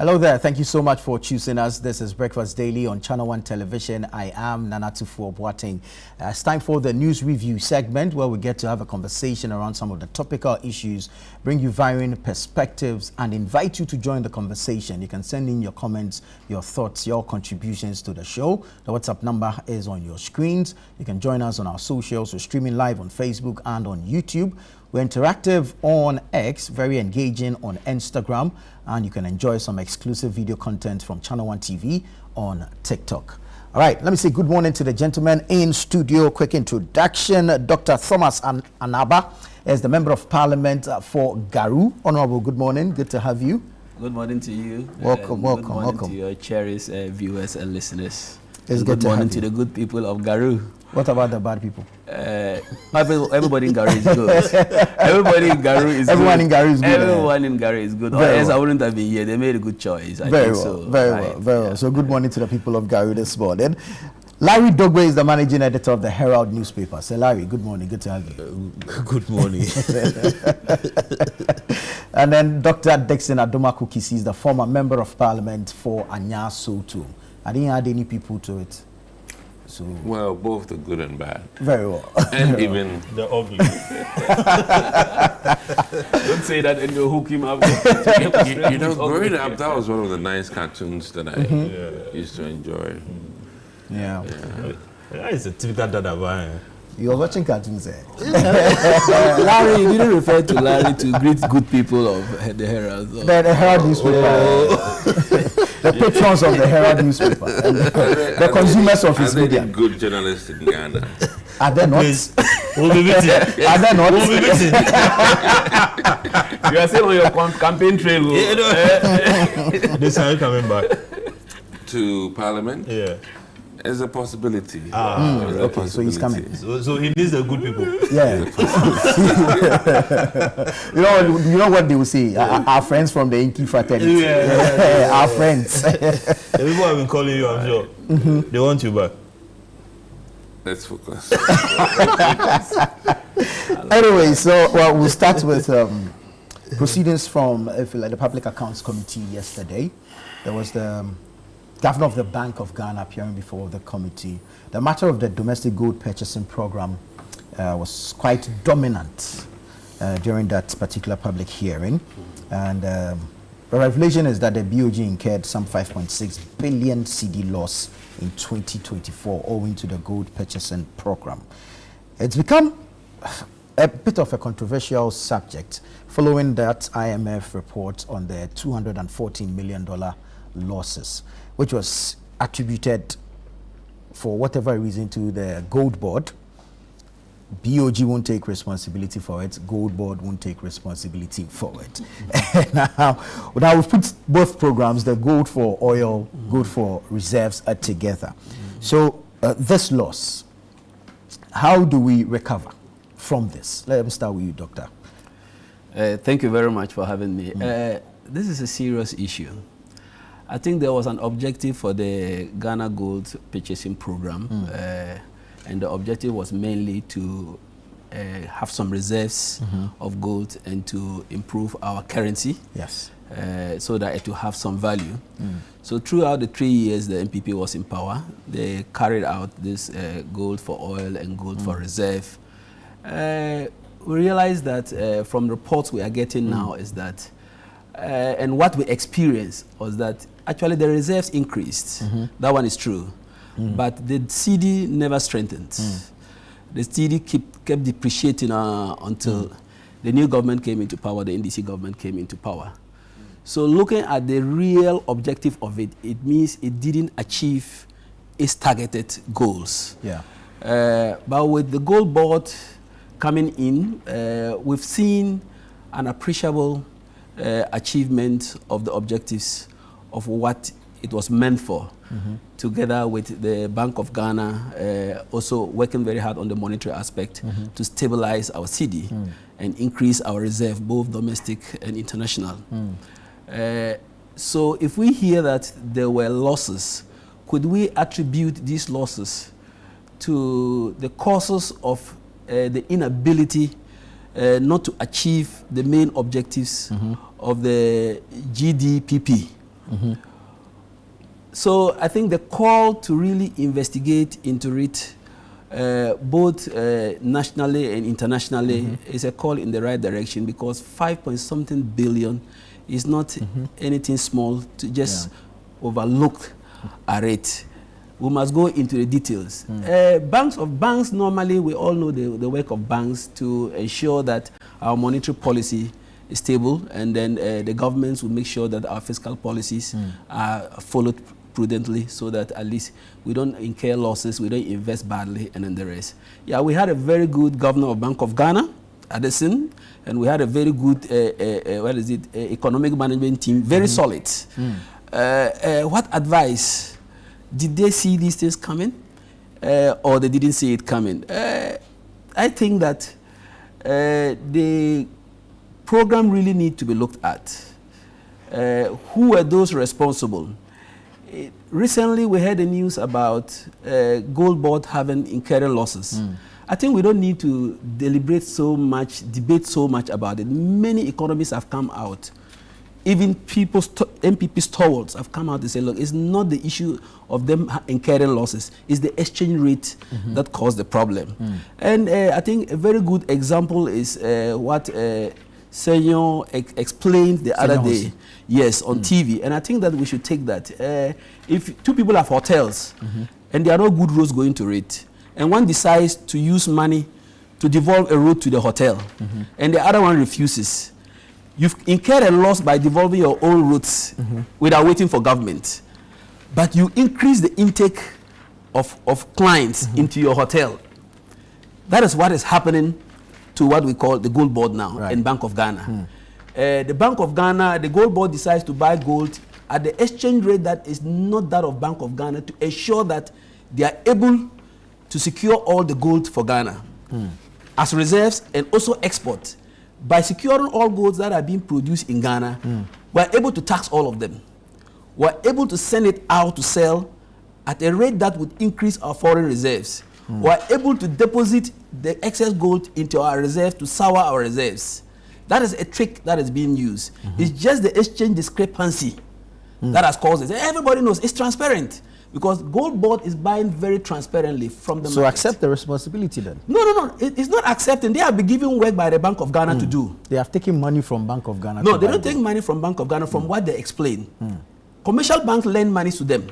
Hello there. Thank you so much for choosing us. This is Breakfast Daily on ChannelOne Television. I am Nanatufu Boateng. It's time for the news review segment where we get to have a conversation around some of the topical issues, bring you varying perspectives, and invite you to join the conversation. You can send in your comments, your thoughts, your contributions to the show. The WhatsApp number is on your screens. You can join us on our socials. We're streaming live on Facebook and on YouTube. We're interactive on X, very engaging on Instagram, and you can enjoy some exclusive video content from ChannelOne TV on TikTok. All right, let me say good morning to the gentleman in studio. Quick introduction. Dr. Thomas Anaba is the Member of Parliament for Garu. Honorable, good morning. Good to have you. Good morning to you. Welcome. Good morning to your cherished viewers and listeners. It's good morning to the good people of Garu. What about the bad people? Everybody in Garu is good. Everybody in Garu is Everyone good. in Garu is good. Everyone in Garu is good. Otherwise, I wouldn't have been here. They made a good choice. Very well. So good morning to the people of Garu this morning. Larry Dogwe is the managing editor of the Herald newspaper. So Larry, good morning. Good to have you. Good morning. And then Dr. Dixon Adomaku Kisi is the former member of parliament for Anya Soto. I didn't add any people to it. So well, both the good and bad. Very well. And even the ugly. Don't say that and you'll hook him up. you know, growing up, that was one of the nice cartoons that I used to enjoy. Yeah. That is a typical dada boy. You were watching cartoons there. Larry, you didn't refer to Larry to greet good people of the Herald. The Herald newspaper. The patrons of the Herald newspaper. And the consumers of his media. Good journalists in Ghana. Are they not? We'll be meeting. Are they not? We'll be meeting. You are still on your campaign trail. This time coming back to Parliament? Yeah. There's a possibility. Okay, so he's coming. So he needs the good people. Yeah. you know what they will say? Our friends from the Inky fraternity. Our friends. The people have been calling you, I'm sure. They want you back. Let's focus. Anyway, so we'll start with proceedings from the Public Accounts Committee yesterday. There was the Governor of the Bank of Ghana appearing before the committee. The matter of the domestic gold purchasing program was quite dominant during that particular public hearing. And the revelation is that the BoG incurred some 5.6 billion CD loss in 2024 owing to the gold purchasing program. It's become a bit of a controversial subject following that IMF report on the $214 million losses, which was attributed for whatever reason to the Gold Board. BoG won't take responsibility for it. Gold Board won't take responsibility for it. now we've put both programs, the gold for oil, gold for reserves, together. So this loss, how do we recover from this? Let me start with you, Doctor. Thank you very much for having me. This is a serious issue. I think there was an objective for the Ghana Gold Purchasing Program, and the objective was mainly to have some reserves of gold and to improve our currency, yes, so that it will have some value. So throughout the 3 years the MPP was in power, they carried out this gold for oil and gold for reserve. We realized that from reports we are getting now is that and what we experienced was that actually the reserves increased. That one is true. But the CD never strengthened. The CD kept depreciating until the new government came into power, the NDC government came into power. So looking at the real objective of it, it means it didn't achieve its targeted goals. Yeah. But with the Gold Board coming in, we've seen an appreciable achievement of the objectives of what it was meant for, together with the Bank of Ghana also working very hard on the monetary aspect to stabilize our CD and increase our reserve, both domestic and international. So if we hear that there were losses, could we attribute these losses to the causes of the inability not to achieve the main objectives of the GDPP, So I think the call to really investigate into it, both nationally and internationally, is a call in the right direction, because 5-point-something billion is not anything small to just overlook a rate. We must go into the details. Banks normally, we all know the work of banks to ensure that our monetary policy is stable, and then the governments will make sure that our fiscal policies are followed prudently, so that at least we don't incur losses, we don't invest badly, and then the rest. Yeah, we had a very good governor of Bank of Ghana, Addison, and we had a very good economic management team, very solid. What advice? Did they see these things coming, or they didn't see it coming? I think that the program really need to be looked at. Who were those responsible? Recently, we heard the news about Gold Board having incurred losses. I think we don't need to debate so much about it. Many economists have come out. Even MPP stalwarts have come out to say, look, it's not the issue of them incurring losses, it's the exchange rate that caused the problem. And I think a very good example is what Senor explained the other day, yes, on TV. And I think that we should take that. If two people have hotels and there are no good roads going to it, and one decides to use money to devolve a road to the hotel, and the other one refuses, you've incurred a loss by devolving your own routes without waiting for government. But you increase the intake of clients into your hotel. That is what is happening to what we call the Gold Board now in Bank of Ghana. The Bank of Ghana, the Gold Board decides to buy gold at the exchange rate that is not that of Bank of Ghana, to ensure that they are able to secure all the gold for Ghana as reserves and also export. By securing all goods that are being produced in Ghana, we're able to tax all of them. We're able to send it out to sell at a rate that would increase our foreign reserves. We're able to deposit the excess gold into our reserves to sour our reserves. That is a trick that is being used. It's just the exchange discrepancy that has caused it. Everybody knows it's transparent, because Gold Board is buying very transparently from the market. So accept the responsibility then? No. It's not accepting. They have been given work by the Bank of Ghana to do. They have taken money from Bank of Ghana. No, they don't take money from Bank of Ghana, from what they explain. Commercial banks lend money to them.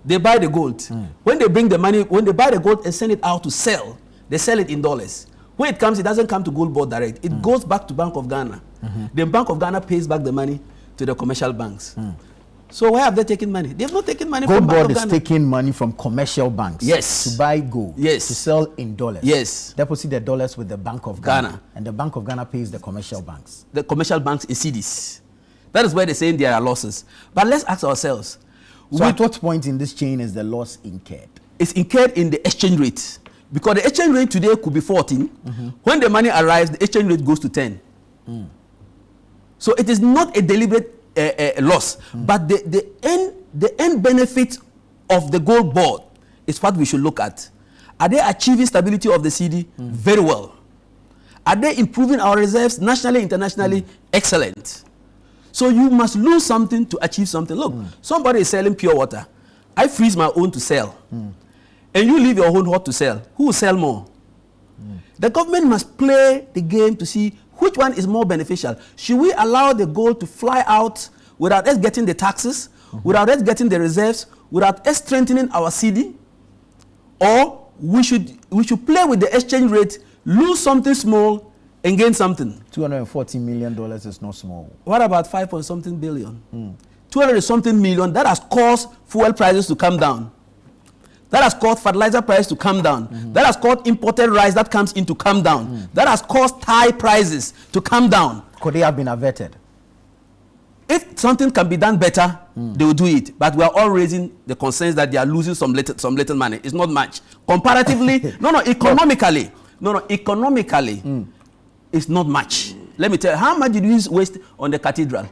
They buy the gold. When they bring the money, when they buy the gold and send it out to sell, they sell it in dollars. When it comes, it doesn't come to Gold Board direct. It goes back to Bank of Ghana. The Bank of Ghana pays back the money to the commercial banks. So where have they taken money? They have not taken money from Bank of Ghana. Gold Board is taking money from commercial banks. Yes. To buy gold. Yes. To sell in dollars. Yes. Deposit the dollars with the Bank of Ghana. And the Bank of Ghana pays the commercial banks. The commercial banks in cedis. That is where they're saying there are losses. But let's ask ourselves. So at what point in this chain is the loss incurred? It's incurred in the exchange rate. Because the exchange rate today could be 14. When the money arrives, the exchange rate goes to 10. So it is not a deliberate loss. But the end benefit of the Gold Board is what we should look at. Are they achieving stability of the CD? Very well. Are they improving our reserves nationally, internationally? Excellent. So you must lose something to achieve something. Look, somebody is selling pure water. I freeze my own to sell. And you leave your own hot to sell. Who will sell more? The government must play the game to see which one is more beneficial. Should we allow the gold to fly out without us getting the taxes, without us getting the reserves, without us strengthening our CD? Or we should play with the exchange rate, lose something small, and gain something. $240 million is not small. What about 5-point-something billion? 200-something million, that has caused fuel prices to come down. That has caused fertilizer prices to come down. That has caused imported rice that comes in to come down. That has caused Thai prices to come down. Could they have been averted? If something can be done better, they will do it. But we are all raising the concerns that they are losing some little money. It's not much. Comparatively, economically, it's not much. Let me tell you, how much did you waste on the cathedral?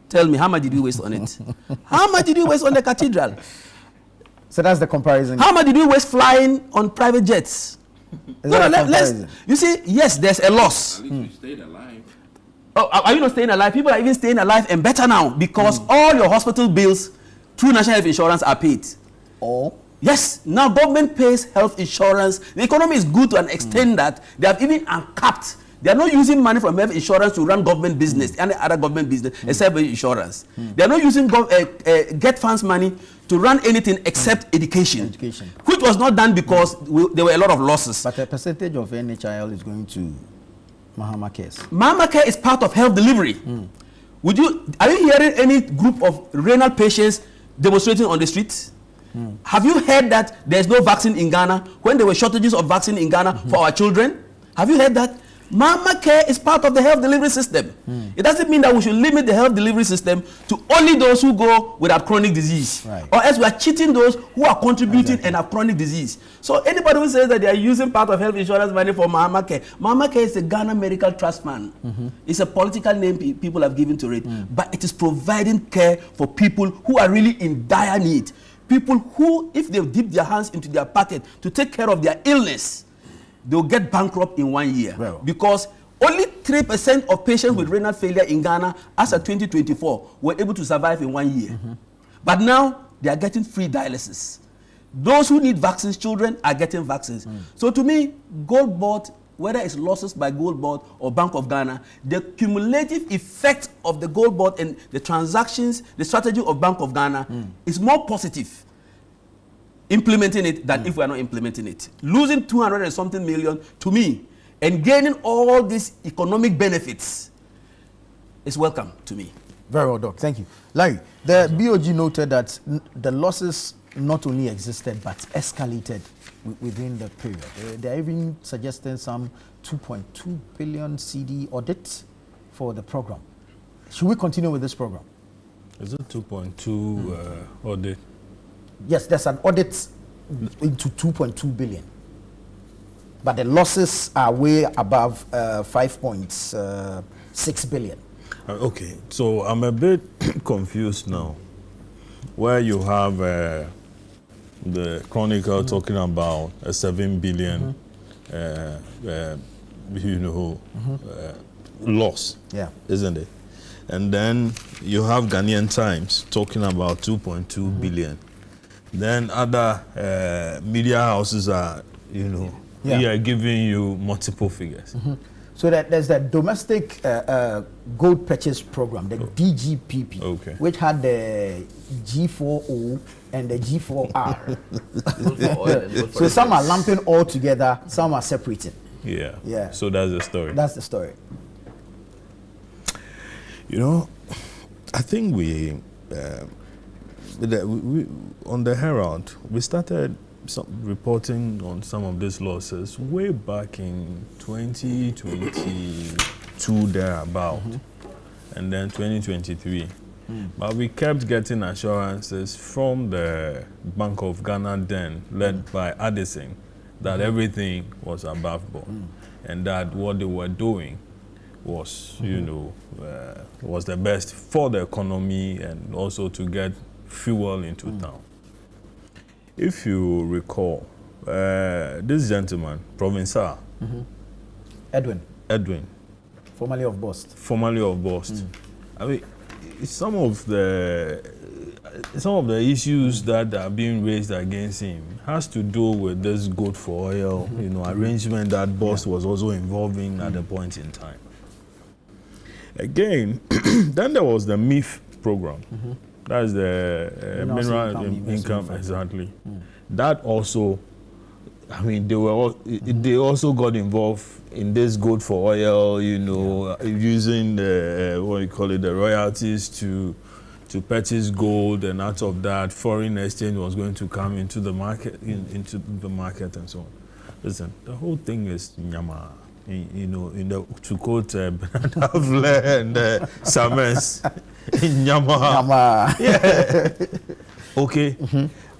Tell me, how much did you waste on it? How much did you waste on the cathedral? So that's the comparison. How much did you waste flying on private jets? You see, yes, there's a loss. At least we stayed alive. Oh, are you not staying alive? People are even staying alive and better now because all your hospital bills through national health insurance are paid. Oh. Yes, now government pays health insurance. The economy is good to an extent that they have even uncapped. They are not using money from health insurance to run government business, any other government business except insurance. They are not using get funds money to run anything except education, which was not done because there were a lot of losses. But a percentage of NHIL is going to Mahama Cares. Mahama Care is part of health delivery. Are you hearing any group of renal patients demonstrating on the streets? Have you heard that there's no vaccine in Ghana when there were shortages of vaccine in Ghana for our children? Have you heard that? Mahama Care is part of the health delivery system. It doesn't mean that we should limit the health delivery system to only those who go without chronic disease. Right. Or else we are cheating those who are contributing and have chronic disease. So anybody who says that they are using part of health insurance money for Mahama Care is the Ghana Medical Trust Fund. It's a political name people have given to it. But it is providing care for people who are really in dire need. People who, if they dip their hands into their pocket to take care of their illness, they'll get bankrupt in 1 year. Well. Because only 3% of patients with renal failure in Ghana as of 2024 were able to survive in 1 year. But now they are getting free dialysis. Those who need vaccines, children, are getting vaccines. So to me, Gold Board, whether it's losses by Gold Board or Bank of Ghana, the cumulative effect of the Gold Board and the transactions, the strategy of Bank of Ghana is more positive implementing it than if we are not implementing it. Losing 200 and something million to me and gaining all these economic benefits is welcome to me. Very well, Doc. Thank you. Larry, the BoG noted that the losses not only existed but escalated within the period. They're even suggesting some 2.2 billion CD audit for the program. Should we continue with this program? Is it 2.2 audit? Yes, there's an audit into 2.2 billion. But the losses are way above 5.6 billion. Okay, so I'm a bit confused now. Where you have the Chronicle talking about a 7 billion, loss, isn't it? And then you have Ghanaian Times talking about 2.2 billion. Then other media houses are, giving you multiple figures. So that there's the domestic gold purchase program, the DGPP, which had the G4O and the G4R. So some are lumping all together, some are separating. Yeah. So that's the story. That's the story. I think we on the Herald, we started reporting on some of these losses way back in 2022 thereabout, and then 2023. But we kept getting assurances from the Bank of Ghana then, led by Addison, that everything was above board, and that what they were doing was, was the best for the economy and also to get fuel into town. If you recall, this gentleman, Provincial, Edwin, formerly of Bost. I mean, some of the issues that are being raised against him has to do with this good for oil, arrangement that Bost was also involved in at a point in time. Again, then there was the MIF program. That's the mineral income exactly. That also, they also got involved in this gold for oil, using the the royalties to purchase gold, and out of that, foreign exchange was going to come into the market, and so on. Listen, the whole thing is nyama. To quote Bernard Havler and Sames, Nyama. Yeah. Okay.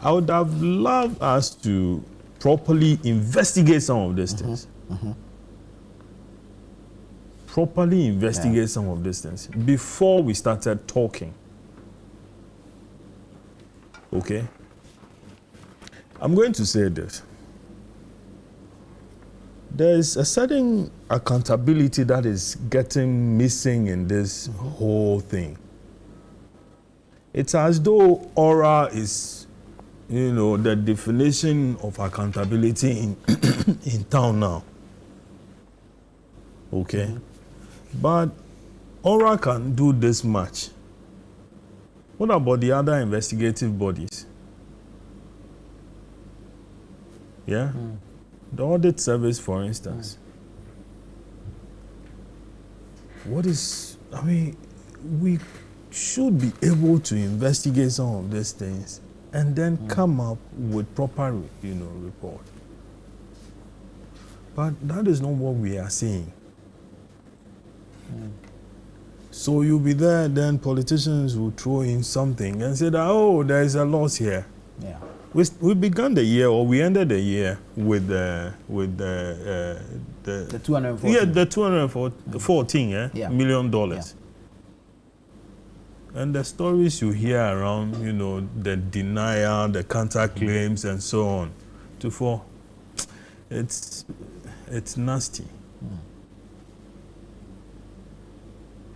I would have loved us to properly investigate some of these things. Properly investigate some of these things before we started talking. Okay? I'm going to say this. there's a certain accountability that is getting missing in this whole thing. It's as though aura is, the definition of accountability in town now. Okay? But aura can do this much. What about the other investigative bodies? Yeah? The audit service, for instance. We should be able to investigate some of these things and then come up with proper, report. But that is not what we are seeing. So you'll be there, then politicians will throw in something and say that, there is a loss here. Yeah. We began the year, or we ended the year with the The 214. Yeah, the $214 million. Yeah. And the stories you hear around, the denial, the counterclaims, and so on, it's nasty.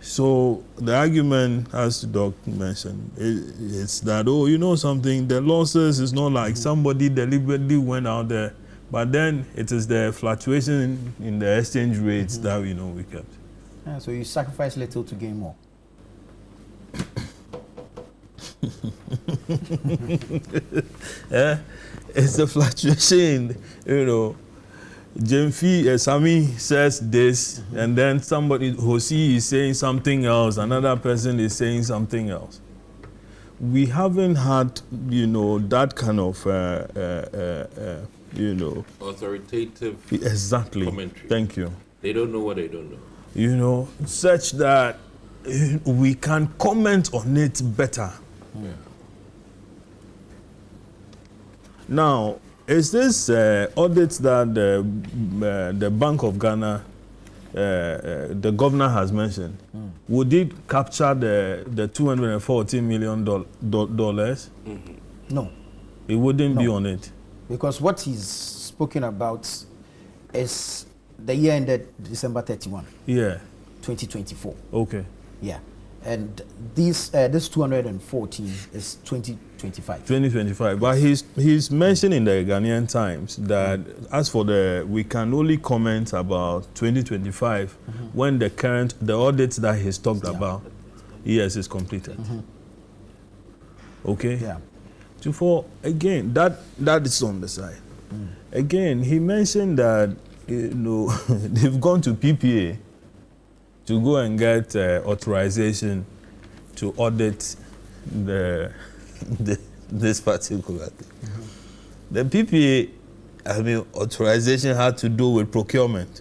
So the argument, as Doc mentioned, it's that, something, the losses is not like somebody deliberately went out there, but then it is the fluctuation in the exchange rates that we kept. Yeah, so you sacrifice little to gain more. It's the fluctuation, Sami says this, and then somebody, Hosi, is saying something else, another person is saying something else. We haven't had, that kind of, authoritative commentary. Thank you. They don't know what they don't know. Such that we can comment on it better. Yeah. Now, is this audit that the Bank of Ghana, the governor has mentioned, would it capture the $214 million? No. It wouldn't be on it. Because what he's spoken about is the year ended December 31. Yeah. 2024. Okay. Yeah. And this 214 is 2025. 2025. But he's mentioned in the Ghanaian Times that as for we can only comment about 2025 when the audit that he's talked about, yes, is completed. Okay? Yeah. Again, that is on the side. Again, he mentioned that they've gone to PPA to go and get authorization to audit this particular thing. The PPA, authorization had to do with procurement.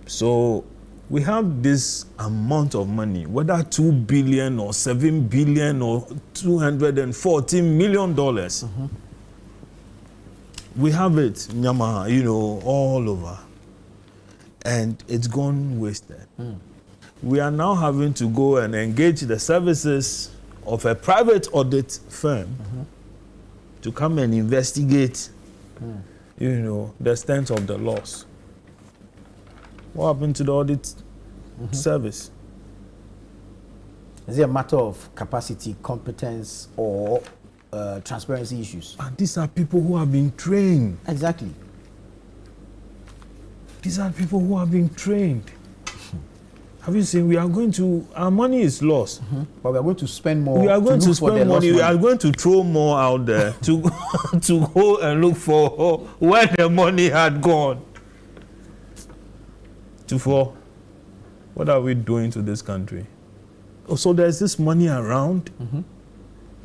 So we have this amount of money, whether 2 billion or 7 billion or $214 million. We have it, Nyama, all over. And it's gone wasted. We are now having to go and engage the services of a private audit firm to come and investigate, the extent of the loss. What happened to the audit service? Is it a matter of capacity, competence, or transparency issues? And these are people who have been trained. Exactly. These are people who have been trained. Have you seen? Our money is lost. But we are going to spend more. We are going to spend money. We are going to throw more out there to go and look for where the money had gone. What are we doing to this country? So there's this money around,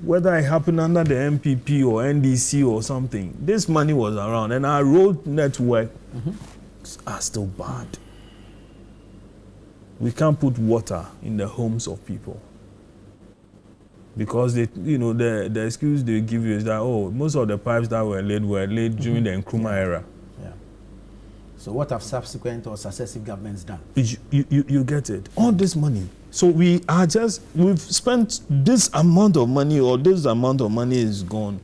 whether it happened under the MPP or NDC or something. This money was around, and our road network are still bad. We can't put water in the homes of people because the excuse they give you is that most of the pipes that were laid during the Nkrumah era. Yeah. So what have subsequent or successive governments done? You get it. All this money. So we've spent this amount of money, or this amount of money is gone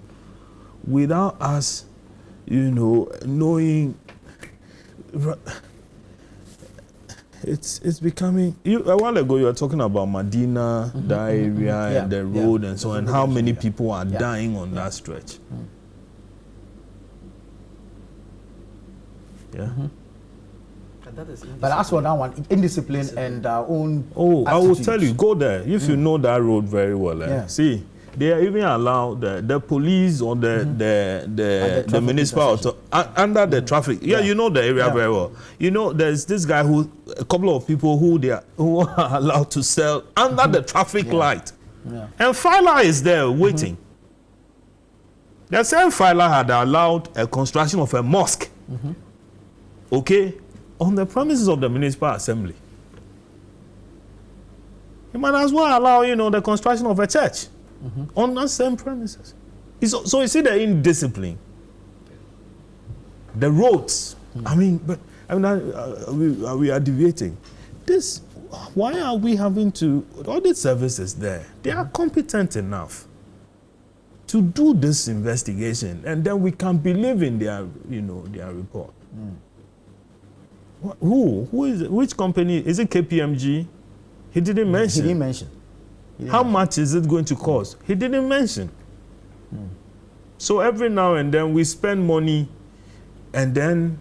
without us knowing. It's becoming. A while ago, you were talking about Medina, that area, and the road, and so on, and how many people are dying on that stretch. Yeah. But as for that one, indiscipline and our own. Oh, I will attitudes. tell you, go there if you know that road very well. See, they are even allow the police or the municipal under the traffic. Yeah, you know the area very well. You know, there's this guy a couple of people who are allowed to sell under the traffic light, and Filer is there waiting. The same Filer had allowed a construction of a mosque. Okay. On the premises of the municipal assembly. You might as well allow, the construction of a church on the same premises. So you see the indiscipline. The roads. We are deviating. Why are we having to, all these services there, they are competent enough to do this investigation, and then we can believe in their report. Who is it? Which company? Is it KPMG? He didn't mention. He didn't mention. How much is it going to cost? He didn't mention. So every now and then we spend money, and then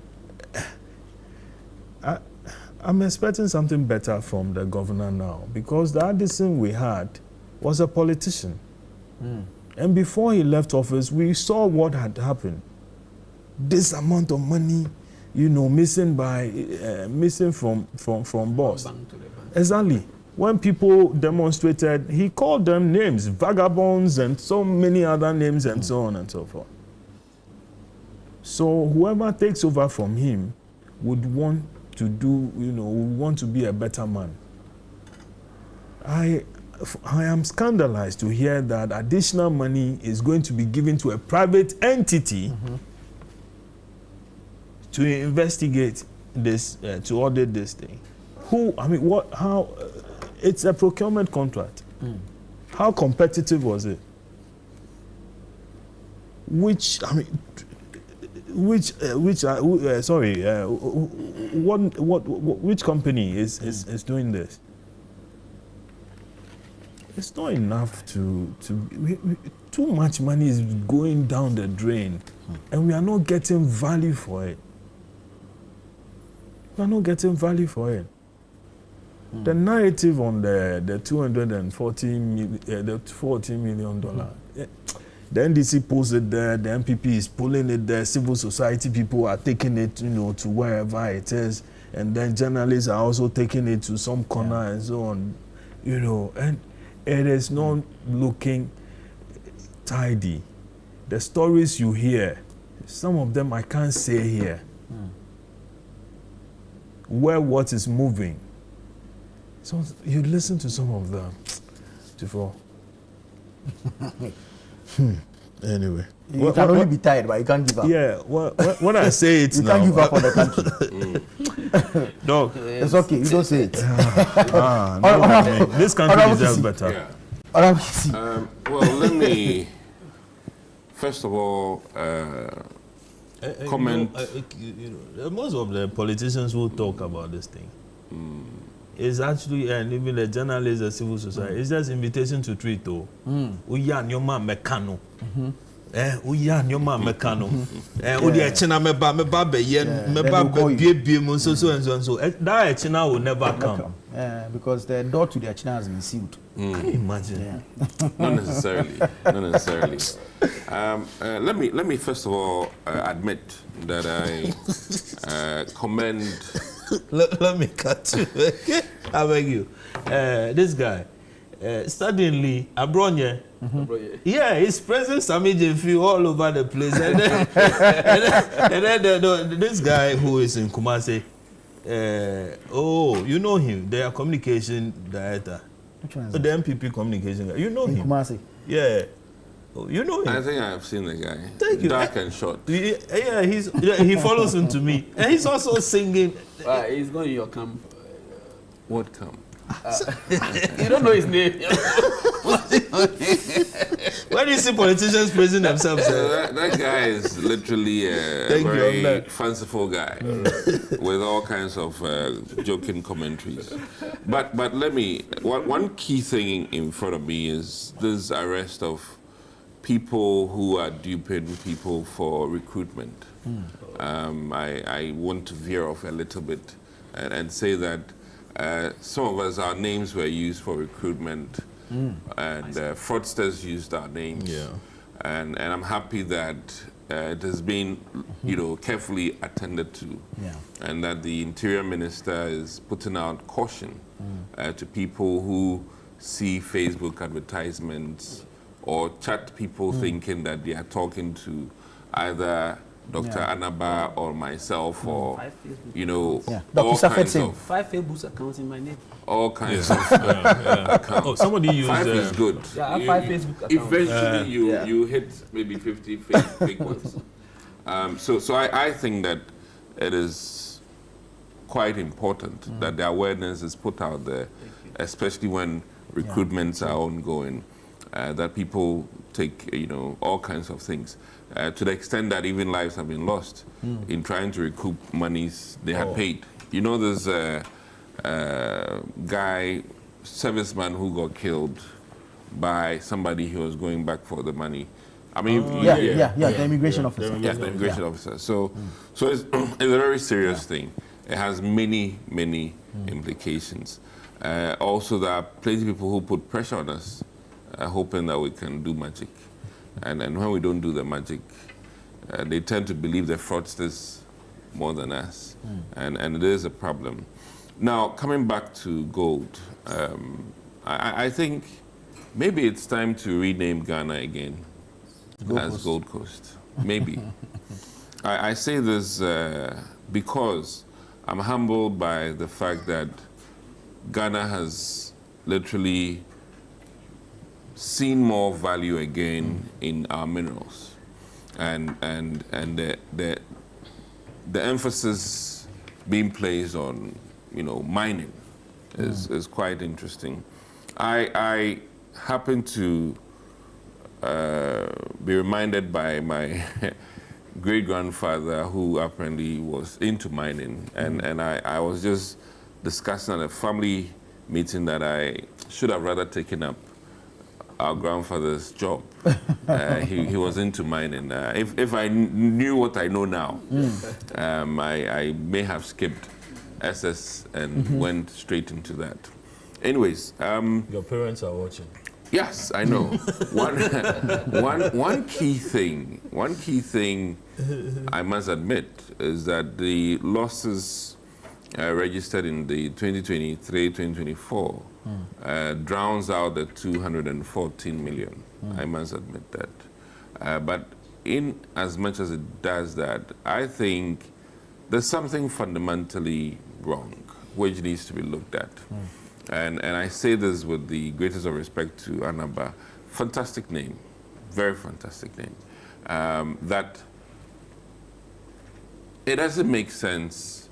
I'm expecting something better from the governor now, because the Addison we had was a politician. And before he left office, we saw what had happened. This amount of money, missing from boss. Exactly. When people demonstrated, he called them names, vagabonds, and so many other names, and so on and so forth. So whoever takes over from him would want to would want to be a better man. I am scandalized to hear that additional money is going to be given to a private entity to investigate this, to audit this thing. It's a procurement contract. How competitive was it? Which company is doing this? It's not enough too much money is going down the drain, and we are not getting value for it. We are not getting value for it. The narrative on the $40 million, the NDC posted there, the MPP is pulling it there, civil society people are taking it, to wherever it is, and then journalists are also taking it to some corner and so on, and it is not looking tidy. The stories you hear, some of them I can't say here. Where what is moving. So you listen to some of them before. Anyway. You can only be tired, but you can't give up. Yeah, when I say it you now. can't give up on the country. No. It's okay, you don't say it. This country deserves better. Well, let me, first of all, comment. Most of the politicians who talk about this thing is actually, and even the journalists, the civil society, it's just invitation to treat. Uya nyoma mekano. Uya nyoma mekano. Uya china meba beyen meba so and so. That china will never come. Because the door to their china has been sealed. Can you imagine? Not necessarily. Not necessarily. Let me first of all admit that I commend. Let me cut you. Okay? I beg you. This guy, suddenly, Abronye. Yeah, he's praising Sami Jefi all over the place. And then this guy who is in Kumasi, you know him, their communication director. Which one is The MPP communication guy. You know him. Kumasi. Yeah. Oh, you know him. I think I have seen the guy. Thank you. Dark and short. Yeah, he follows him to me. And he's also singing. He's going to your camp. What camp? You don't know his name. When do you see politicians praising themselves? That guy is literally a very fanciful guy with all kinds of joking commentaries. But let me, one key thing in front of me is this arrest of people who are duping people for recruitment. I want to veer off a little bit and say that some of us, our names were used for recruitment, and fraudsters used our names. Yeah. And I'm happy that it has been, carefully attended to, and that the Interior Minister is putting out caution to people who see Facebook advertisements or chat people thinking that they are talking to either Dr. Anaba or myself or, all kinds of... 5 Facebook accounts in my name. All kinds of accounts. Oh, somebody used... 5 is good. Yeah, I have 5 Facebook accounts. Eventually, you hit maybe 50 fake ones. So I think that it is quite important that the awareness is put out there, especially when recruitments are ongoing, that people take, all kinds of things. To the extent that even lives have been lost in trying to recoup monies they had paid. There's a guy, serviceman who got killed by somebody who was going back for the money. I mean, the immigration officer. Yeah, the immigration officer. So it's a very serious thing. It has many implications. Also, there are plenty of people who put pressure on us, hoping that we can do magic. And when we don't do the magic, they tend to believe the fraudsters more than us. And it is a problem. Now, coming back to gold, I think maybe it's time to rename Ghana again as Gold Coast. Maybe. I say this because I'm humbled by the fact that Ghana has literally seen more value again in our minerals, and the emphasis being placed on mining is quite interesting. I happen to be reminded by my great grandfather, who apparently was into mining, and I was just discussing at a family meeting that I should have rather taken up our grandfather's job. He was into mining. If I knew what I know now, I may have skipped SS and went straight into that. Anyways. Your parents are watching. Yes, I know. One key thing I must admit is that the losses registered in the 2023-2024 drowns out the 214 million. I must admit that. But in as much as it does that, I think there's something fundamentally wrong which needs to be looked at. And I say this with the greatest of respect to Anaba. Fantastic name, very fantastic name. That it doesn't make sense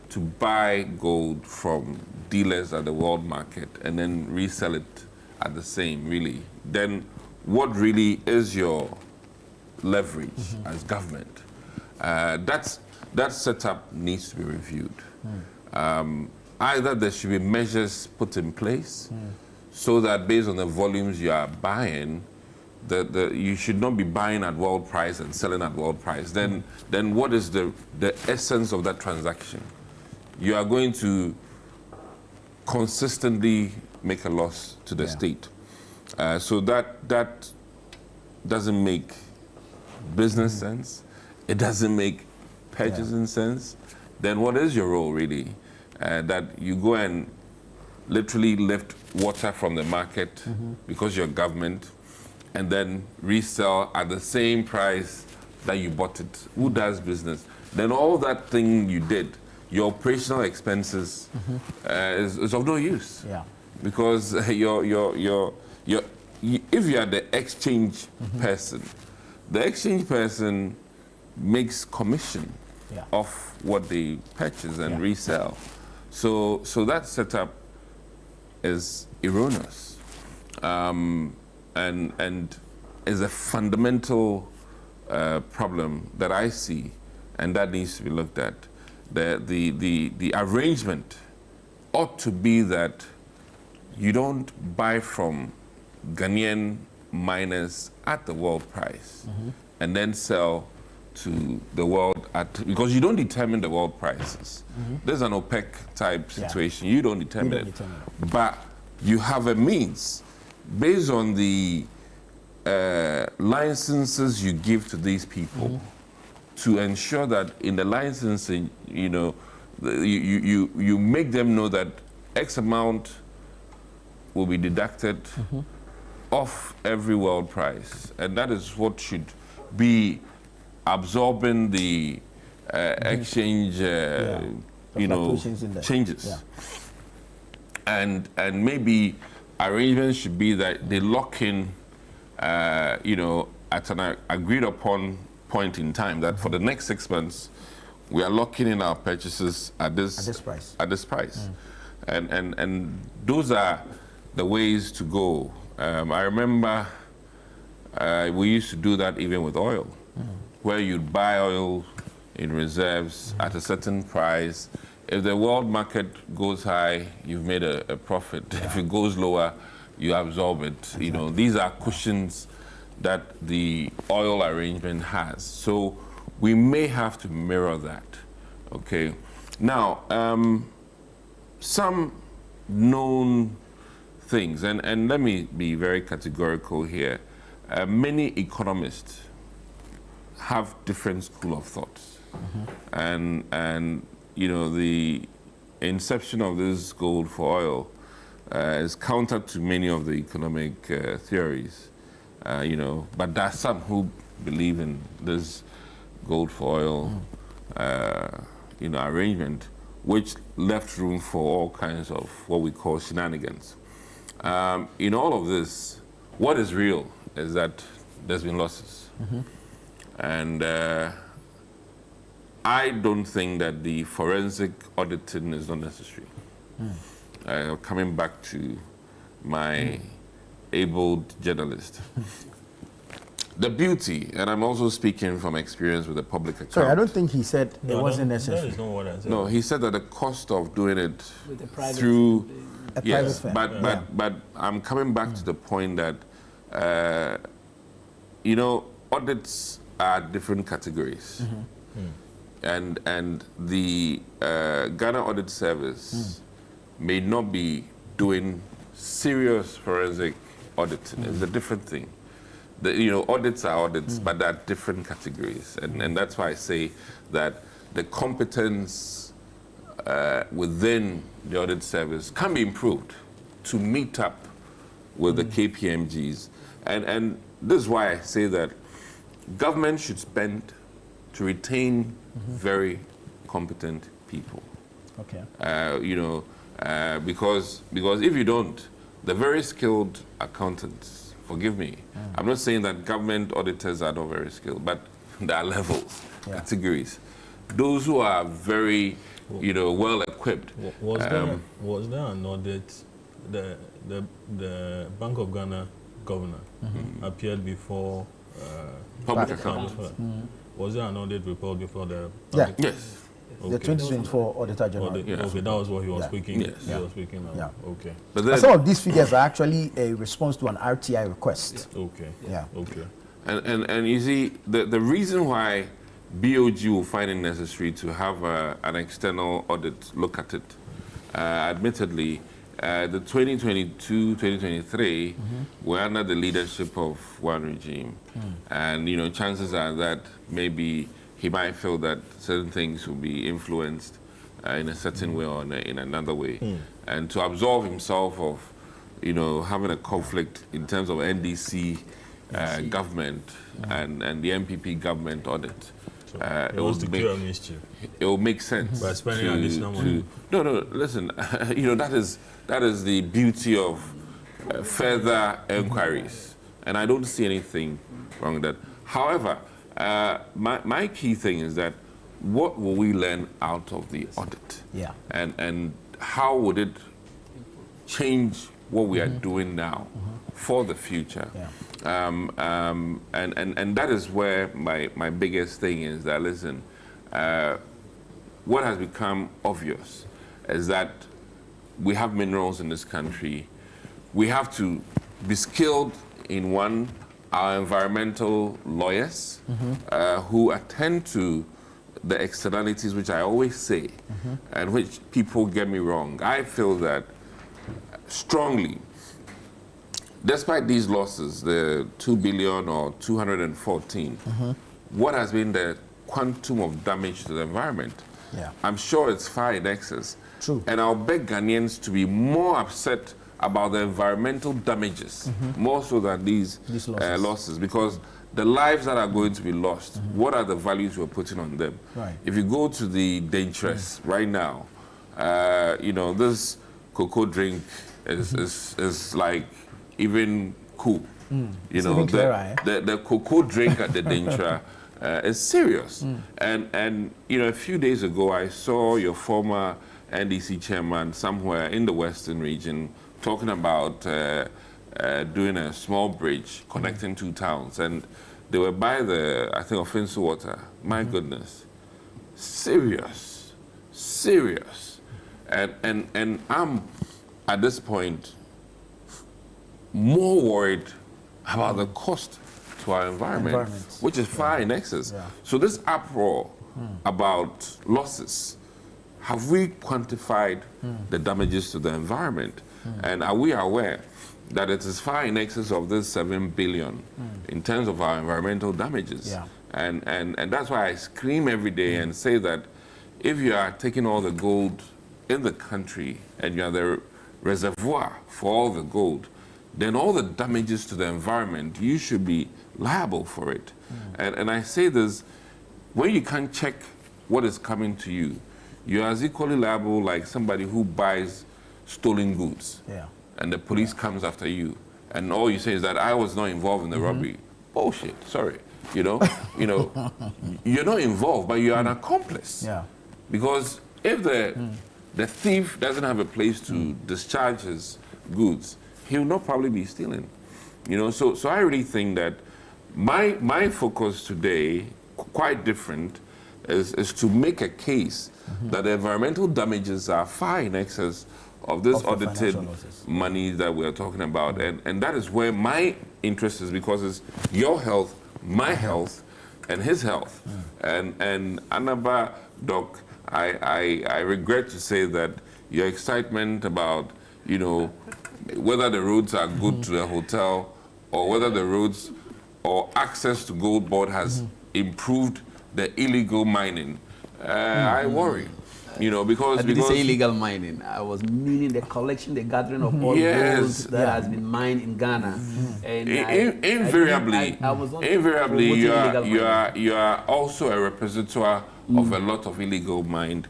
to buy gold from dealers at the world market and then resell it at the same, really. Then what really is your leverage as government? That setup needs to be reviewed. Either there should be measures put in place so that based on the volumes you are buying, you should not be buying at world price and selling at world price. Then what is the essence of that transaction? You are going to consistently make a loss to the state. So that doesn't make business sense. It doesn't make purchasing sense. Then what is your role really? That you go and literally lift water from the market because you're government and then resell at the same price that you bought it. Who does business? Then all that thing you did, your operational expenses is of no use. Because if you are the exchange person, the exchange person makes commission off what they purchase and resell. So that setup is erroneous. And is a fundamental problem that I see, and that needs to be looked at. The arrangement ought to be that you don't buy from Ghanaian miners at the world price and then sell to the world because you don't determine the world prices. There's an OPEC type situation. You don't determine it. But you have a means based on the licenses you give to these people to ensure that in the licensing, you know, you make them know that X amount will be deducted off every world price, and that is what should be absorbing the exchange, you know, changes. And maybe arrangements should be that they lock in, you know, at an agreed upon point in time that for the next 6 months we are locking in our purchases at this price. And those are the ways to go. I remember we used to do that even with oil, where you'd buy oil in reserves at a certain price. If the world market goes high, you've made a profit. If it goes lower, you absorb it. Exactly. You know, these are cushions that the oil arrangement has. So we may have to mirror that, okay? Now, some known things, and let me be very categorical here. Many economists have different school of thoughts. And you know, the inception of this gold for oil is counter to many of the economic theories, you know, but there are some who believe in this gold for oil, you know, arrangement, which left room for all kinds of what we call shenanigans. In all of this, what is real is that there's been losses. And I don't think that the forensic auditing is not necessary. Coming back to my abled journalist. The beauty, and I'm also speaking from experience with the public account. Sorry, I don't think he said it wasn't necessary. That is not what I said. No, he said that the cost of doing it through a yes, private firm. but I'm coming back to the point that you know, audits are different categories. And the Ghana Audit Service may not be doing serious forensic auditing. It's a different thing. You know, audits are audits, but there are different categories. And that's why I say that the competence within the audit service can be improved to meet up with the KPMGs. And this is why I say that government should spend to retain very competent people. Okay. You know, because if you don't, the very skilled accountants, forgive me, I'm not saying that government auditors are not very skilled, but there are levels, categories. Those who are very, you know, well equipped. Was there an audit? The Bank of Ghana governor appeared before public accounts. Was there an audit report before the? Yeah. Yes. The 2024 Auditor General. Okay, that was what he was speaking. Yes. He was speaking now. Yeah. Okay. But then, Some of these figures are actually a response to an RTI request. Okay. Yeah. Okay. and you see, the reason why BoG will find it necessary to have an external audit look at it, admittedly, the 2022-2023 were under the leadership of one regime. And, you know, chances are that maybe he might feel that certain things will be influenced in a certain way or in another way. And to absolve himself of, you know, having a conflict in terms of NDC government and the MPP government audit. It was to cure mischief. It will make sense. By spending additional money. No, listen, you know, that is the beauty of further inquiries. And I don't see anything wrong with that. However, my key thing is that what will we learn out of the audit? Yeah. And how would it change what we are doing now for the future? Yeah. And that is where my biggest thing is that, listen, what has become obvious is that we have minerals in this country. We have to be skilled in our environmental lawyers who attend to the externalities, which I always say, and which people get me wrong. I feel that strongly, despite these losses, the 2 billion or 214, what has been the quantum of damage to the environment? Yeah. I'm sure it's far in excess. True. And I'll beg Ghanaians to be more upset about the environmental damages, more so than these losses, because the lives that are going to be lost, what are the values we're putting on them? Right. If you go to the dangerous right now, you know, this cocoa drink is like even cool. You know, the cocoa drink at the danger is serious. And you know, a few days ago, I saw your former NDC chairman somewhere in the Western region talking about doing a small bridge connecting two towns, and they were by the, I think, Offensive Water. My goodness, serious. And I'm at this point more worried about the cost to our environment, which is far in excess. Yeah. So this uproar about losses, have we quantified the damages to the environment? And are we aware that it is far in excess of this 7 billion in terms of our environmental damages? Yeah. And that's why I scream every day and say that if you are taking all the gold in the country and you are the reservoir for all the gold, then all the damages to the environment, you should be liable for it. And I say this, when you can't check what is coming to you, you are as equally liable like somebody who buys stolen goods. Yeah. And the police comes after you, and all you say is that I was not involved in the robbery. Bullshit. Sorry. You know, you're not involved, but you are an accomplice. Yeah. Because if the thief doesn't have a place to discharge his goods, he will not probably be stealing. You know, so I really think that my focus today, quite different, is to make a case that the environmental damages are far in excess of this audited money that we're talking about. And that is where my interest is, because it's your health, my health, and his health. And Anaba, Doc, I regret to say that your excitement about, you know, whether the roads are good to the hotel, or whether the roads or access to Gold Board has improved the illegal mining, I worry. You know, because I didn't say illegal mining. I was meaning the collection, the gathering of all gold that has been mined in Ghana. And invariably, invariably, you are also a repository of a lot of illegal mined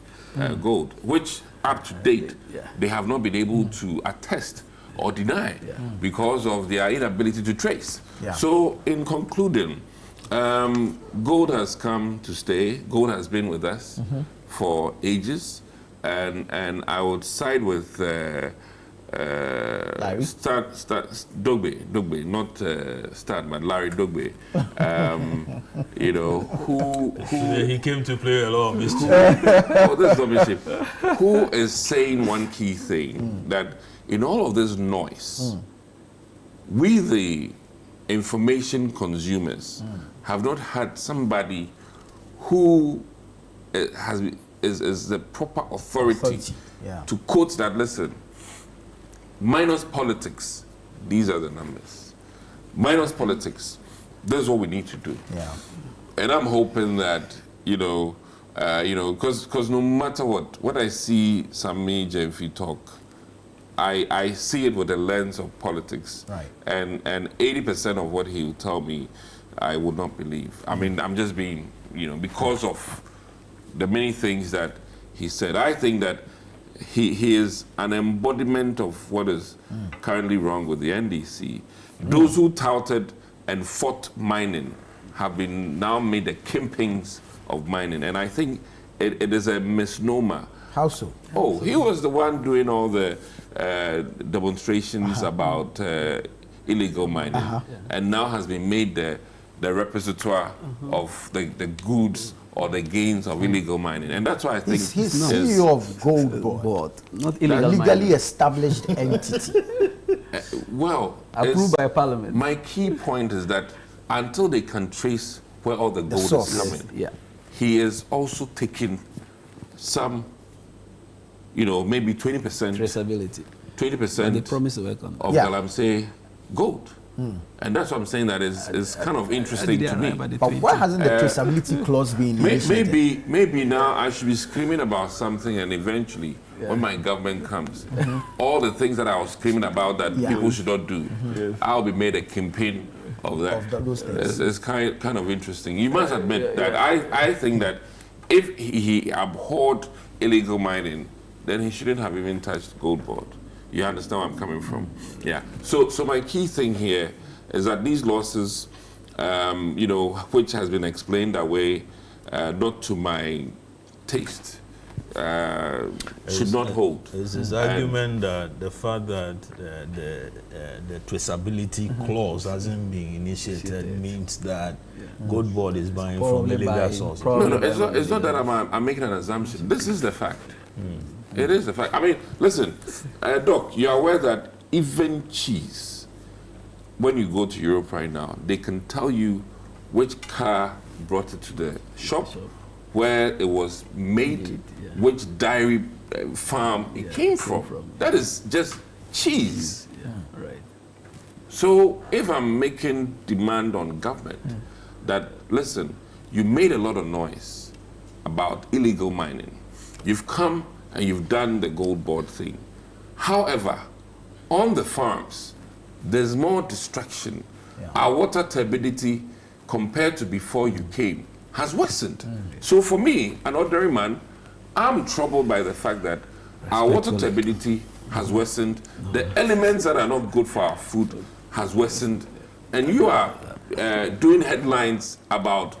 gold, which up to date they have not been able to attest or deny because of their inability to trace. Yeah. So, in concluding, gold has come to stay. Gold has been with us for ages, and I would side with Larry? Dogbe, not Stan, but Larry Dogbe. You know, who he came to play a lot of mischief. oh, this is not mischief. Who is saying one key thing, that in all of this noise, we the information consumers have not had somebody who is the proper authority. To quote that, listen, minus politics, these are the numbers. Minus politics, this is what we need to do. Yeah. And I'm hoping that, because no matter what I see Sammy Jemfi talk, I see it with a lens of politics. Right. And 80% of what he will tell me, I would not believe. I mean, I'm just being, because of the many things that he said. I think that he is an embodiment of what is currently wrong with the NDC. Those who touted and fought mining have been now made the kingpins of mining. And I think it is a misnomer. How so? Oh, he was the one doing all the demonstrations about, illegal mining, and now has been made the repository of the goods or the gains of illegal mining. And that's why I think he's CEO of Gold Board, not a illegal legally mining. established entity. Well, Approved by Parliament. my key point is that until they can trace where all the gold source. is coming, Yeah. he is also taking some, maybe 20%, Traceability. 20% And they promise to work on that. of Yeah. Galamsey gold. And that's what I'm saying that is kind of interesting to me. But why hasn't the traceability clause been initiated? Maybe now I should be screaming about something, and eventually, when my government comes, all the things that I was screaming about that people should not do, I'll be made a campaign of that. Of those things. It's kind of interesting. You must admit that I think that if he abhorred illegal mining, then he shouldn't have even touched Gold Board. You understand where I'm coming from? Yeah. So my key thing here is that these losses, which has been explained away, not to my taste, should not hold. It's his argument that the fact that the traceability clause hasn't been initiated means that Gold Board is buying from illegal sources. No, it's not that I'm making an assumption. This is the fact. It is the fact. I mean, listen, Doc, you're aware that even cheese, when you go to Europe right now, they can tell you which car brought it to the shop, where it was made, which dairy farm it came from. That is just cheese. Right. So if I'm making demand on government that, listen, you made a lot of noise about illegal mining. You've come and you've done the Gold Board thing. However, on the farms, there's more destruction. Our water turbidity compared to before you came has worsened. So for me, an ordinary man, I'm troubled by the fact that our water turbidity has worsened. The elements that are not good for our food has worsened. And you are doing headlines about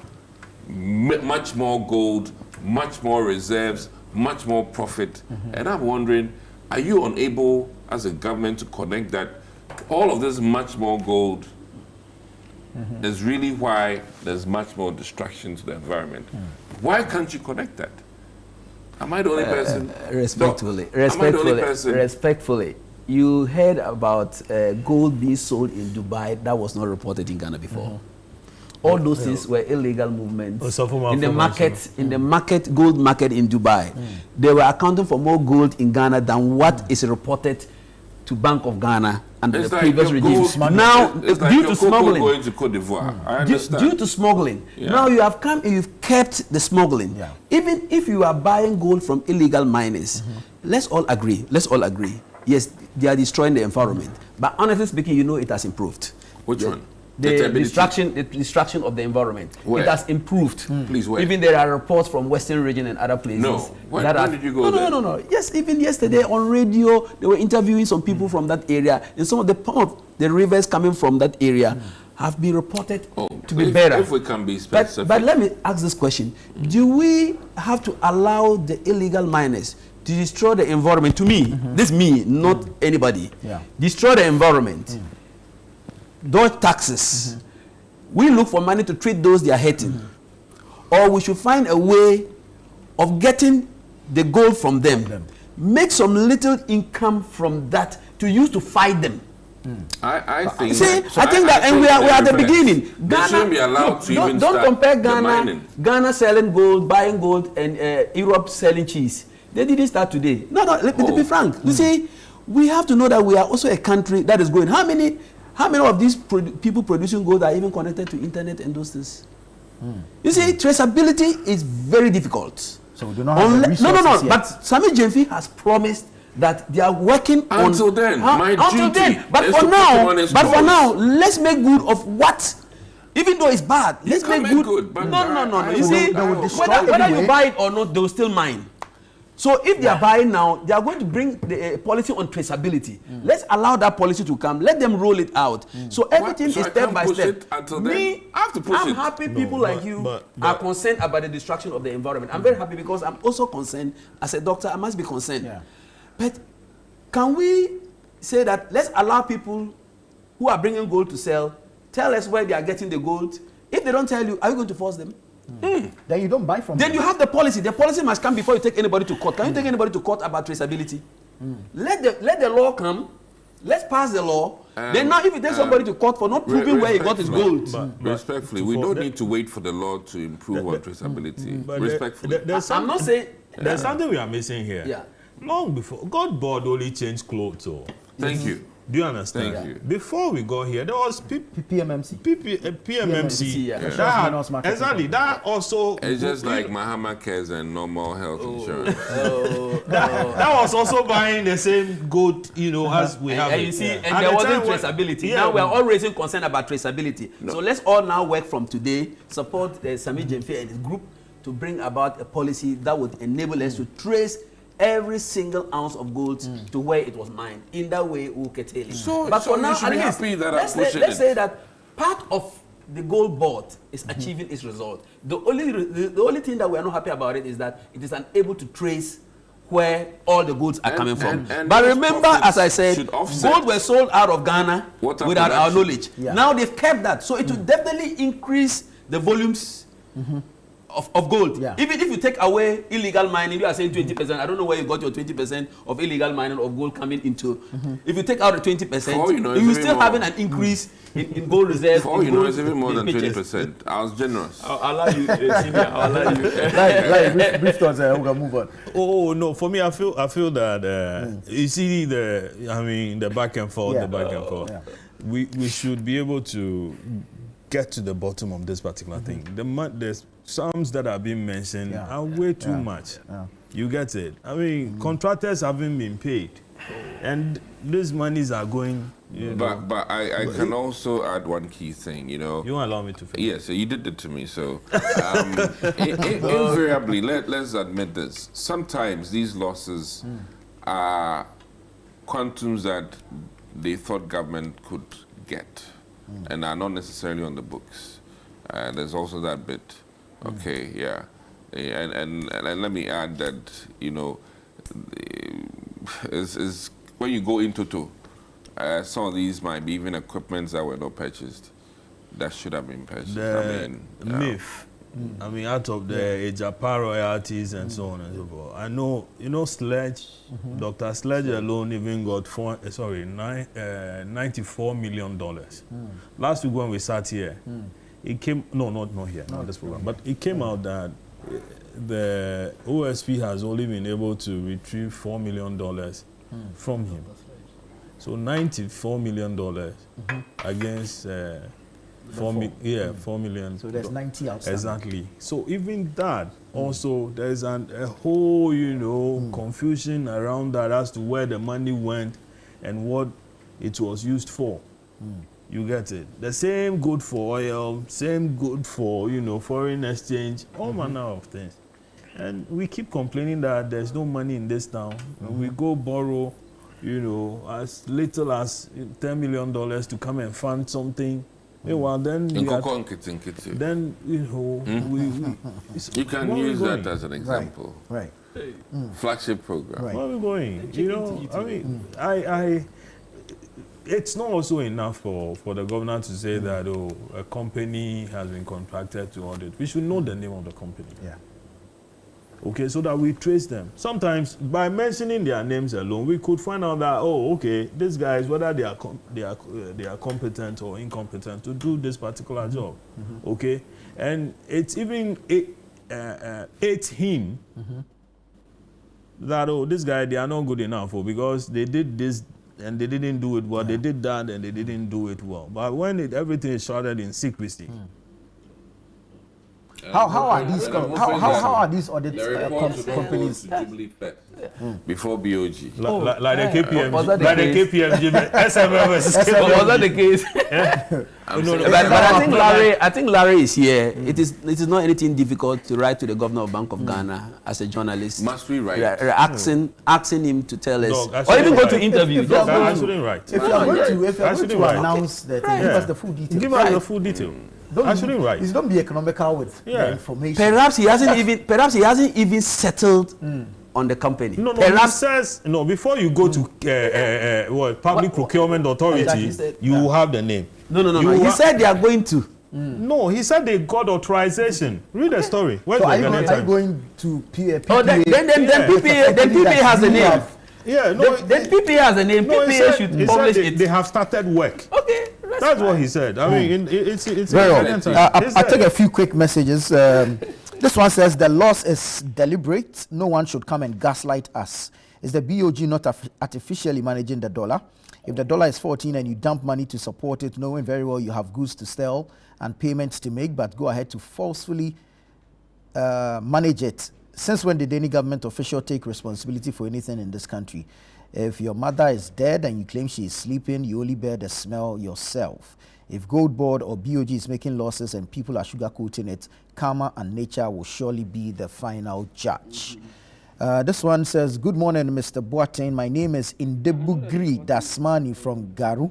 much more gold, much more reserves, much more profit. And I'm wondering, are you unable as a government to connect that all of this much more gold is really why there's much more destruction to the environment? Why can't you connect that? Am I the only person? Respectfully, Am I the only person? respectfully, you heard about gold being sold in Dubai that was not reported in Ghana before. All those things were illegal movements in the market. In the market, gold market in Dubai, they were accounting for more gold in Ghana than what is reported to Bank of Ghana under It's the like previous your regime. gold- Now, it's like due your to cocoa smuggling, going to Cote d'Ivoire. I understand. due to smuggling, now you have come and you've kept the smuggling. Yeah. Even if you are buying gold from illegal miners, let's all agree. Yes, they are destroying the environment. But honestly speaking, it has improved. Which one? The turbidity? destruction of the environment. Where? It has improved. Please, where? Even there are reports from Western region and other places. No. When did you go no, there? No. Yes, even yesterday on radio, they were interviewing some people from that area, and some of the rivers coming from that area have been reported to be better. If we can be specific. But let me ask this question. Do we have to allow the illegal miners to destroy the environment? To me, not anybody. Yeah. Destroy the environment. Dodge taxes. We look for money to treat those they are hurting. Or we should find a way of getting the gold from them. Make some little income from that to use to fight them. I think. See, I think that, and we are at the beginning. They shouldn't be allowed to even don't start compare the Ghana, mining. Ghana selling gold, buying gold, and Europe selling cheese. They didn't start today. No, let me be frank. You see, we have to know that we are also a country that is growing. How many of these people producing gold are even connected to internet and those things? You see, traceability is very difficult. So we do not have the resources No. yet. But Sami Jemfi has promised that they are working Until on. then, my duty But is for to put now, him on his toes. let's make good of what. Even though it's bad, let's can make make good. good, but No. You They see, will destroy whether you anyway. buy it or not, they will still mine. So if they are buying now, they are going to bring the policy on traceability. Let's allow that policy to come. Let them roll it out. So everything So is I step can't by push step. it until then? I have to push I'm it. happy people like you are concerned about the destruction of the environment. I'm very happy because I'm also concerned. As a doctor, I must be concerned. Yeah. But can we say that let's allow people who are bringing gold to sell, tell us where they are getting the gold. If they don't tell you, are you going to force them? Then you don't buy from Then them. you have the policy. The policy must come before you take anybody to court. Can you take anybody to court about traceability? Let the law come. Let's pass the law. Then now, if you take somebody to court for not proving where he got his gold, Respectfully, we don't need to wait for the law to improve on traceability. Respectfully. I'm not saying. There's something we are missing here. Yeah. Long before, God board only changed clothes. So. Thank you. Do you understand? Thank you. Before we got here, there was PMMC. PMMC. yeah. Exactly. That also. It's just like Mahama Cares and normal health insurance. That was also buying the same gold, as we have. And it. you see, and At there the wasn't time traceability. yeah, Now we are all raising concern about traceability. So let's all now work from today, support Sami Jemfe and his group to bring about a policy that would enable us to trace every single ounce of gold to where it was mined. In that way, we'll curtail it. But for now, you should be happy that I'm pushing let's it. say that part of the gold board is achieving its result. The only thing that we are not happy about it is that it is unable to trace where all the goods are coming from. and But those remember, profits as I said, should offset gold were sold out of Ghana water without our production. knowledge. Yeah. Now they've kept that. So it will definitely increase the volumes of gold. Yeah. Even if you take away illegal mining, you are saying 20%. I don't know where you got your 20% of illegal mining of gold coming into. If you take out the 20%, For all you know, it's you will even still more. having an increase in gold reserves. For all you in know, gold- it's even more in than pictures. 20%. I was generous. I'll allow you, Senior. I'll allow you. Brief thoughts, we can move on. Oh no! For me, I feel that you see the back and forth, Yeah. the back and forth. Yeah. We should be able to get to the bottom of this particular thing. The sums that are being mentioned Yeah. are way too much. Yeah. You get it? Contractors haven't been paid, and these monies are going. But I can also add one key thing, You won't allow me to finish. Yeah, so you did it to me. So invariably, let's admit this. Sometimes these losses are quantums that they thought government could get and are not necessarily on the books. There's also that bit. Okay, yeah. And let me add that, is when you go into some of these might be even equipments that were not purchased that should have been purchased. The myth. Out of the Japan royalties and so on and so forth. I know, Sledge, Dr. Sledge alone even got $94 million. Last week when we sat here, it came, not here, not this program, but it came out that the OSP has only been able to retrieve $4 million from him. So $94 million against 4 million. So there's 90 outside. Exactly. So even that, also there's a whole, confusion around that as to where the money went and what it was used for. You get it? The same good for oil, same good for, foreign exchange, all manner of things. And we keep complaining that there's no money in this town. We go borrow, as little as $10 million to come and fund something. Meanwhile, then you can use that as an example. Right. Flagship program. Right. Where are we going? It's not also enough for the governor to say that a company has been contracted to audit. We should know the name of the company. Yeah. Okay, so that we trace them. Sometimes by mentioning their names alone, we could find out that these guys, whether they are competent or incompetent to do this particular job. Okay, and it's even it's him that this guy, they are not good enough because they did this and they didn't do it well. They did that and they didn't do it well. But when everything is shrouded in secrecy. How are these audit companies? Before BoG. Like the KPMG. Was that the like case? the KPMG. SML versus Was KPMG. that the case? But I think Larry is here. It is not anything difficult to write to the governor of Bank of Ghana as a journalist. Must we write? Asking him to tell us, Dog, or even go write. to interview. I shouldn't write. If you are going to write. announce the thing, give us the full details. Give us the full detail. I shouldn't write. Don't be economical with the information. Perhaps he hasn't even settled on the company. No, he says, no, before you go to Public Procurement Authority, said, you have the name. No. He said they are going to. No, he said they got authorization. Read the story. Where's So the are you Ghanaian going to PPA? Oh, then PPA has a name. Yeah, no. Then PPA has a name. No, PPA should publish it. They have started work. Okay, That's what he said. I mean, it's Very well. I'll take a few quick messages. This one says the loss is deliberate. No one should come and gaslight us. Is the BoG not artificially managing the dollar? If the dollar is 14 and you dump money to support it, knowing very well you have goods to sell and payments to make, but go ahead to forcefully manage it. Since when did any government official take responsibility for anything in this country? If your mother is dead and you claim she is sleeping, you only bear the smell yourself. If Gold Board or BoG is making losses and people are sugarcoating it, karma and nature will surely be the final judge. This one says, good morning, Mr. Boateng. My name is Indebugri Dasmani from Garu.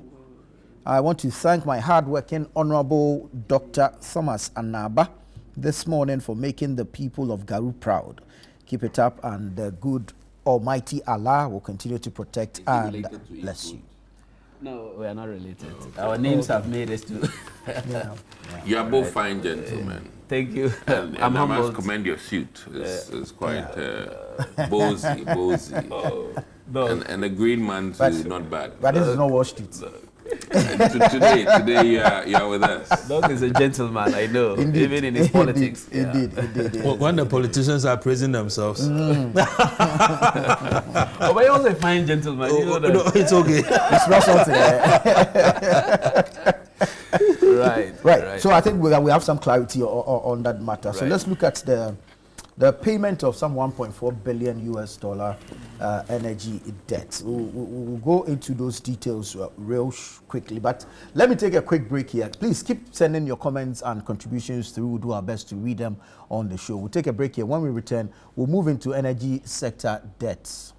I want to thank my hardworking Honorable Dr. Thomas Anaba this morning for making the people of Garu proud. Keep it up, and the good Almighty Allah will continue to protect and bless you. No, we are not related. Our names have made us to. You are both fine gentlemen. Thank you. And I'm I humbled. must commend your suit. It's quite bosy. No. And a green man too, But- not bad. But this is not Wall Street. Today you are with us. Doc is a gentleman, I know, Indeed. even in his politics. Indeed. When the politicians are praising themselves. Oh, but you're also a fine gentleman. You know that. No, it's okay. It's not something. Right. So I think we have some clarity on that matter. So Right. let's look at the payment of some 1.4 billion US dollar energy debt. We'll go into those details real quickly, but let me take a quick break here. Please keep sending your comments and contributions through. We'll do our best to read them on the show. We'll take a break here. When we return, we'll move into energy sector debts.